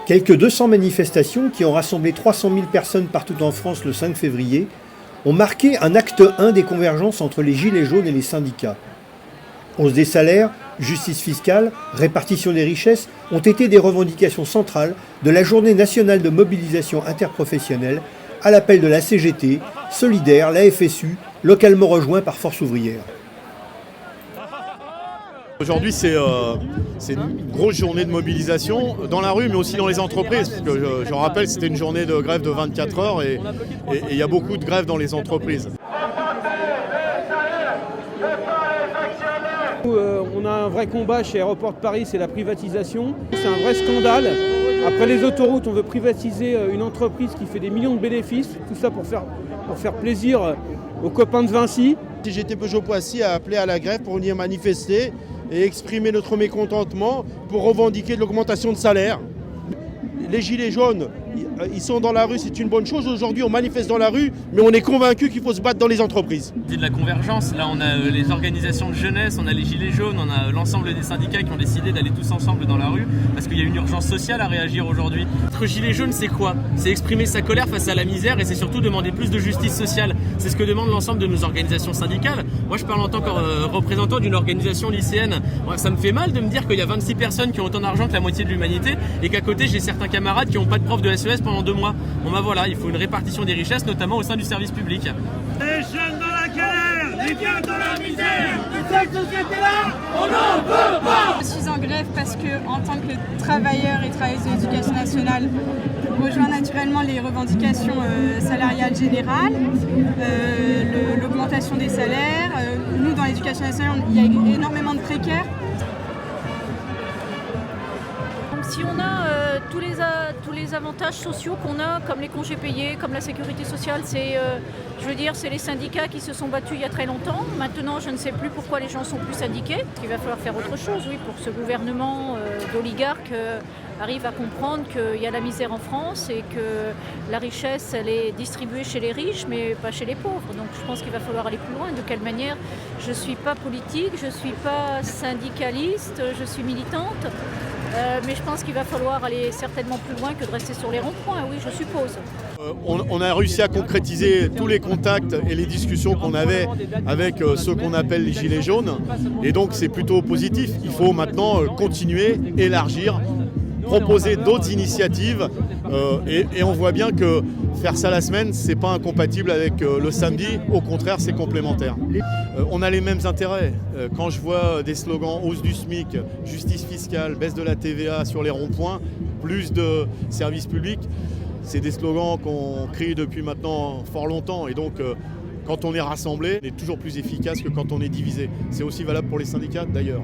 Quelques 200 manifestations qui ont rassemblé 300 000 personnes partout en France le 5 février ont marqué un acte 1 des convergences entre les Gilets jaunes et les syndicats. Hausse des salaires, justice fiscale, répartition des richesses ont été des revendications centrales de la Journée nationale de mobilisation interprofessionnelle à l'appel de la CGT, Solidaire, la FSU, localement rejoint par Force ouvrière. Aujourd'hui, c'est une grosse journée de mobilisation dans la rue, mais aussi dans les entreprises. Parce que je rappelle, c'était une journée de grève de 24 heures et il y a beaucoup de grèves dans les entreprises. On a un vrai combat chez Aéroports de Paris, c'est la privatisation. C'est un vrai scandale. Après les autoroutes, on veut privatiser une entreprise qui fait des millions de bénéfices. Tout ça pour faire plaisir aux copains de Vinci. CGT Peugeot-Poissy a appelé à la grève pour venir manifester et exprimer notre mécontentement pour revendiquer de l'augmentation de salaire. Les gilets jaunes, ils sont dans la rue, c'est une bonne chose. Aujourd'hui, on manifeste dans la rue, mais on est convaincu qu'il faut se battre dans les entreprises. C'est de la convergence. Là, on a les organisations de jeunesse, on a les gilets jaunes, on a l'ensemble des syndicats qui ont décidé d'aller tous ensemble dans la rue parce qu'il y a une urgence sociale à réagir aujourd'hui. Être gilet jaune, c'est quoi? C'est exprimer sa colère face à la misère et c'est surtout demander plus de justice sociale. C'est ce que demande l'ensemble de nos organisations syndicales. Moi, je parle en tant que représentant d'une organisation lycéenne. Moi, ça me fait mal de me dire qu'il y a 26 personnes qui ont autant d'argent que la moitié de l'humanité et qu'à côté, j'ai certains camarades qui n'ont pas de prof de SES pendant 2 mois. Bon bah voilà, il faut une répartition des richesses, notamment au sein du service public. Les jeunes dans la galère, les vieux dans la misère, de cette société-là, on n'en veut pas. Je suis en grève parce que, en tant que travailleur et travailleuse de l'éducation nationale, je rejoins naturellement les revendications salariales générales, l'augmentation des salaires. Nous, dans l'éducation nationale, il y a énormément de précaires. Si on a tous les avantages sociaux qu'on a, comme les congés payés, comme la sécurité sociale, c'est les syndicats qui se sont battus il y a très longtemps. Maintenant, je ne sais plus pourquoi les gens sont plus syndiqués. Il va falloir faire autre chose, oui, pour que ce gouvernement d'oligarques arrive à comprendre qu'il y a la misère en France et que la richesse, elle est distribuée chez les riches, mais pas chez les pauvres. Donc je pense qu'il va falloir aller plus loin. De quelle manière? Je ne suis pas politique, je ne suis pas syndicaliste, je suis militante. Mais je pense qu'il va falloir aller certainement plus loin que de rester sur les ronds-points, oui, je suppose. On a réussi à concrétiser tous les contacts et les discussions qu'on avait avec ceux qu'on appelle les gilets jaunes. Et donc c'est plutôt positif. Il faut maintenant continuer, élargir, proposer d'autres initiatives. Et on voit bien que faire ça la semaine, c'est pas incompatible avec le samedi. Au contraire, c'est complémentaire. On a les mêmes intérêts. Quand je vois des slogans hausse du SMIC, justice fiscale, baisse de la TVA sur les ronds-points, plus de services publics, c'est des slogans qu'on crie depuis maintenant fort longtemps. Et donc, quand on est rassemblé, on est toujours plus efficace que quand on est divisé. C'est aussi valable pour les syndicats d'ailleurs.